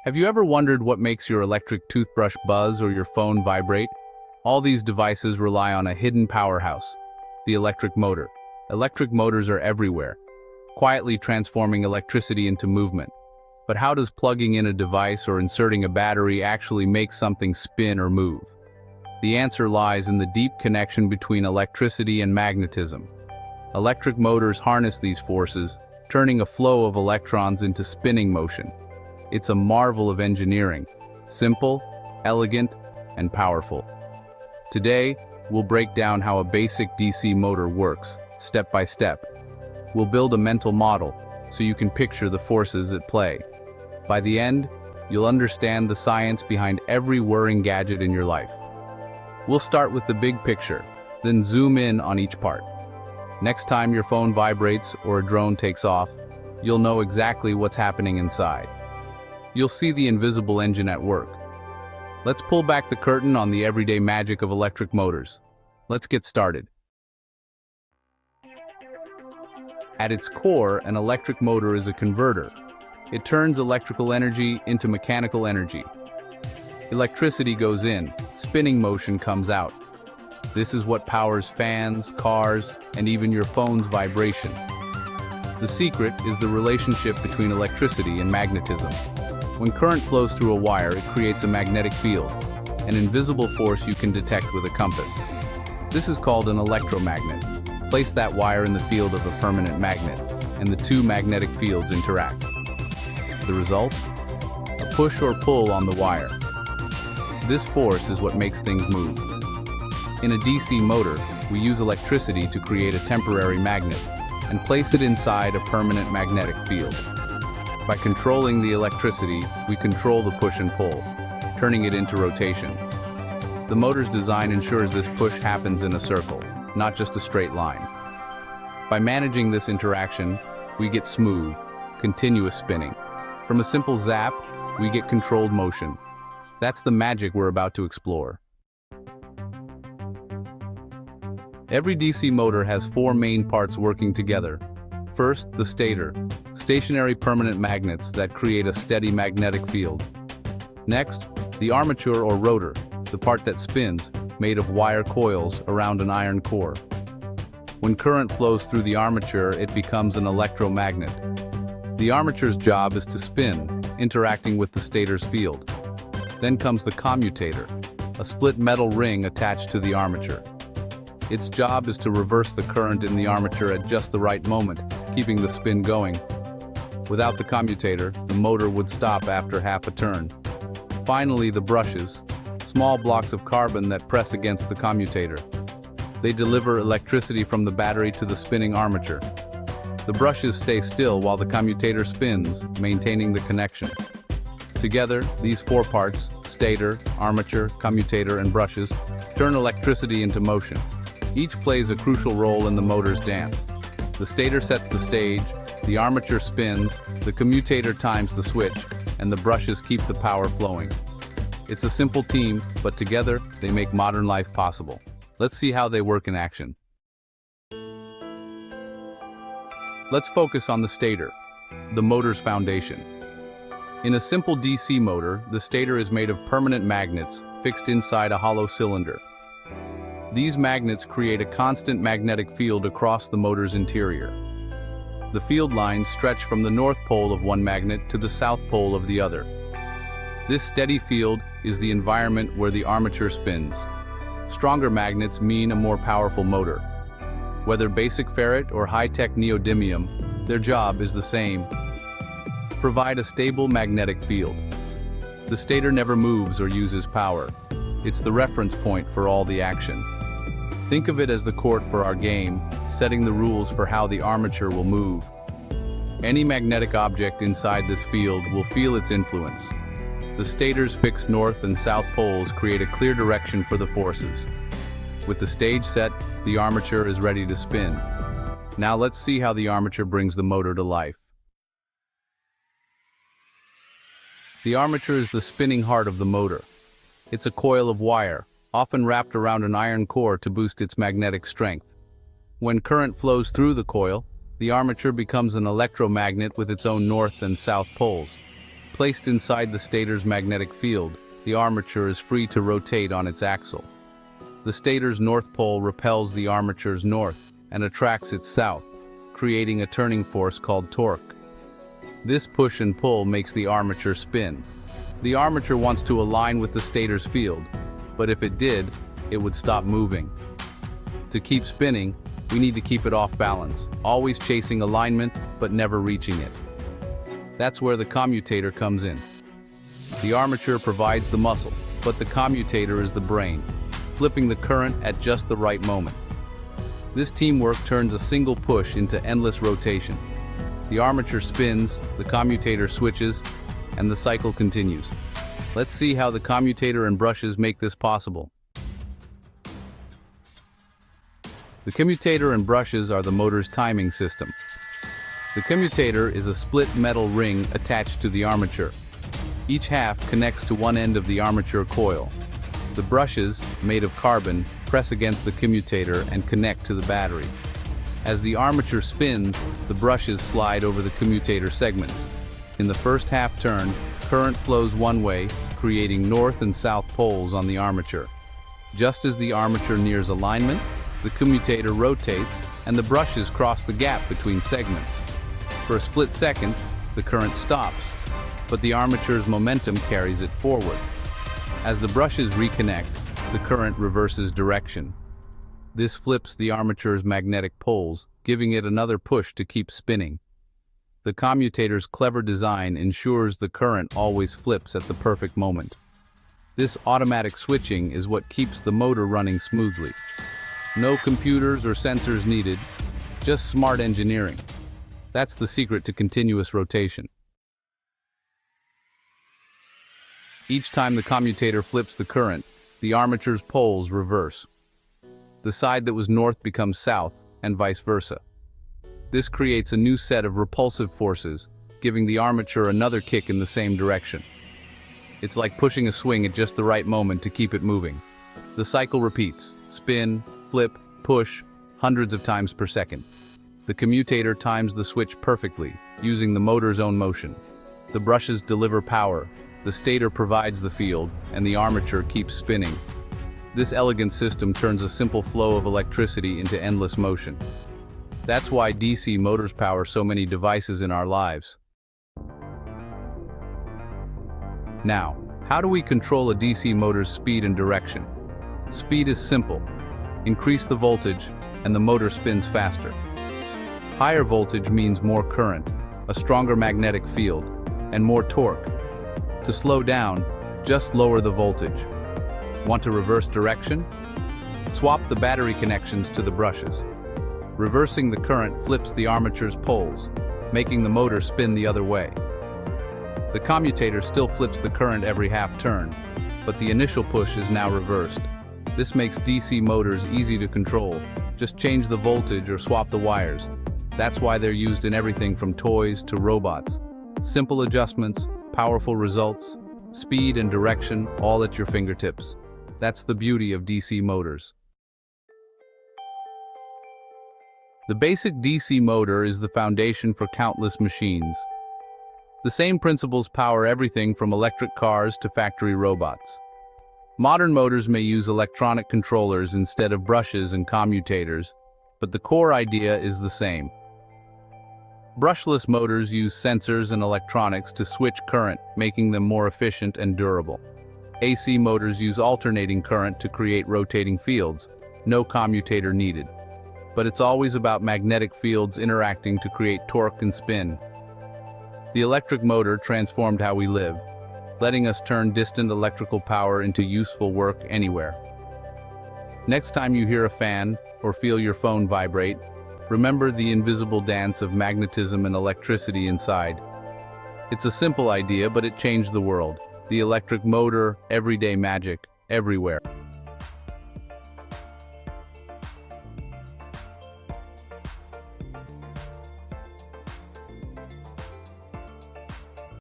Have you ever wondered what makes your electric toothbrush buzz or your phone vibrate? All these devices rely on a hidden powerhouse, the electric motor. Electric motors are everywhere, quietly transforming electricity into movement. But how does plugging in a device or inserting a battery actually make something spin or move? The answer lies in the deep connection between electricity and magnetism. Electric motors harness these forces, turning a flow of electrons into spinning motion. It's a marvel of engineering, simple, elegant, and powerful. Today, we'll break down how a basic DC motor works, step by step. We'll build a mental model, so you can picture the forces at play. By the end, you'll understand the science behind every whirring gadget in your life. We'll start with the big picture, then zoom in on each part. Next time your phone vibrates or a drone takes off, you'll know exactly what's happening inside. You'll see the invisible engine at work. Let's pull back the curtain on the everyday magic of electric motors. Let's get started. At its core, an electric motor is a converter. It turns electrical energy into mechanical energy. Electricity goes in, spinning motion comes out. This is what powers fans, cars, and even your phone's vibration. The secret is the relationship between electricity and magnetism. When current flows through a wire, it creates a magnetic field, an invisible force you can detect with a compass. This is called an electromagnet. Place that wire in the field of a permanent magnet, and the two magnetic fields interact. The result? A push or pull on the wire. This force is what makes things move. In a DC motor, we use electricity to create a temporary magnet and place it inside a permanent magnetic field. By controlling the electricity, we control the push and pull, turning it into rotation. The motor's design ensures this push happens in a circle, not just a straight line. By managing this interaction, we get smooth, continuous spinning. From a simple zap, we get controlled motion. That's the magic we're about to explore. Every DC motor has four main parts working together. First, the stator, stationary permanent magnets that create a steady magnetic field. Next, the armature or rotor, the part that spins, made of wire coils around an iron core. When current flows through the armature, it becomes an electromagnet. The armature's job is to spin, interacting with the stator's field. Then comes the commutator, a split metal ring attached to the armature. Its job is to reverse the current in the armature at just the right moment, keeping the spin going. Without the commutator, the motor would stop after half a turn. Finally, the brushes, small blocks of carbon that press against the commutator. They deliver electricity from the battery to the spinning armature. The brushes stay still while the commutator spins, maintaining the connection. Together, these four parts, stator, armature, commutator, and brushes, turn electricity into motion. Each plays a crucial role in the motor's dance. The stator sets the stage, the armature spins, the commutator times the switch, and the brushes keep the power flowing. It's a simple team, but together, they make modern life possible. Let's see how they work in action. Let's focus on the stator, the motor's foundation. In a simple DC motor, the stator is made of permanent magnets fixed inside a hollow cylinder. These magnets create a constant magnetic field across the motor's interior. The field lines stretch from the north pole of one magnet to the south pole of the other. This steady field is the environment where the armature spins. Stronger magnets mean a more powerful motor. Whether basic ferrite or high-tech neodymium, their job is the same. Provide a stable magnetic field. The stator never moves or uses power. It's the reference point for all the action. Think of it as the court for our game, setting the rules for how the armature will move. Any magnetic object inside this field will feel its influence. The stator's fixed north and south poles create a clear direction for the forces. With the stage set, the armature is ready to spin. Now let's see how the armature brings the motor to life. The armature is the spinning heart of the motor. It's a coil of wire, often wrapped around an iron core to boost its magnetic strength. When current flows through the coil, the armature becomes an electromagnet with its own north and south poles. Placed inside the stator's magnetic field, the armature is free to rotate on its axle. The stator's north pole repels the armature's north and attracts its south, creating a turning force called torque. This push and pull makes the armature spin. The armature wants to align with the stator's field, but if it did, it would stop moving. To keep spinning, we need to keep it off balance, always chasing alignment but never reaching it. That's where the commutator comes in. The armature provides the muscle, but the commutator is the brain, flipping the current at just the right moment. This teamwork turns a single push into endless rotation. The armature spins, the commutator switches, and the cycle continues. Let's see how the commutator and brushes make this possible. The commutator and brushes are the motor's timing system. The commutator is a split metal ring attached to the armature. Each half connects to one end of the armature coil. The brushes, made of carbon, press against the commutator and connect to the battery. As the armature spins, the brushes slide over the commutator segments. In the first half turn, current flows one way, creating north and south poles on the armature. Just as the armature nears alignment, the commutator rotates and the brushes cross the gap between segments. For a split second, the current stops, but the armature's momentum carries it forward. As the brushes reconnect, the current reverses direction. This flips the armature's magnetic poles, giving it another push to keep spinning. The commutator's clever design ensures the current always flips at the perfect moment. This automatic switching is what keeps the motor running smoothly. No computers or sensors needed, just smart engineering. That's the secret to continuous rotation. Each time the commutator flips the current, the armature's poles reverse. The side that was north becomes south, and vice versa. This creates a new set of repulsive forces, giving the armature another kick in the same direction. It's like pushing a swing at just the right moment to keep it moving. The cycle repeats: spin, flip, push, hundreds of times per second. The commutator times the switch perfectly, using the motor's own motion. The brushes deliver power, the stator provides the field, and the armature keeps spinning. This elegant system turns a simple flow of electricity into endless motion. That's why DC motors power so many devices in our lives. Now, how do we control a DC motor's speed and direction? Speed is simple. Increase the voltage, and the motor spins faster. Higher voltage means more current, a stronger magnetic field, and more torque. To slow down, just lower the voltage. Want to reverse direction? Swap the battery connections to the brushes. Reversing the current flips the armature's poles, making the motor spin the other way. The commutator still flips the current every half turn, but the initial push is now reversed. This makes DC motors easy to control. Just change the voltage or swap the wires. That's why they're used in everything from toys to robots. Simple adjustments, powerful results, speed and direction, all at your fingertips. That's the beauty of DC motors. The basic DC motor is the foundation for countless machines. The same principles power everything from electric cars to factory robots. Modern motors may use electronic controllers instead of brushes and commutators, but the core idea is the same. Brushless motors use sensors and electronics to switch current, making them more efficient and durable. AC motors use alternating current to create rotating fields, no commutator needed. But it's always about magnetic fields interacting to create torque and spin. The electric motor transformed how we live, letting us turn distant electrical power into useful work anywhere. Next time you hear a fan or feel your phone vibrate, remember the invisible dance of magnetism and electricity inside. It's a simple idea, but it changed the world. The electric motor, everyday magic, everywhere.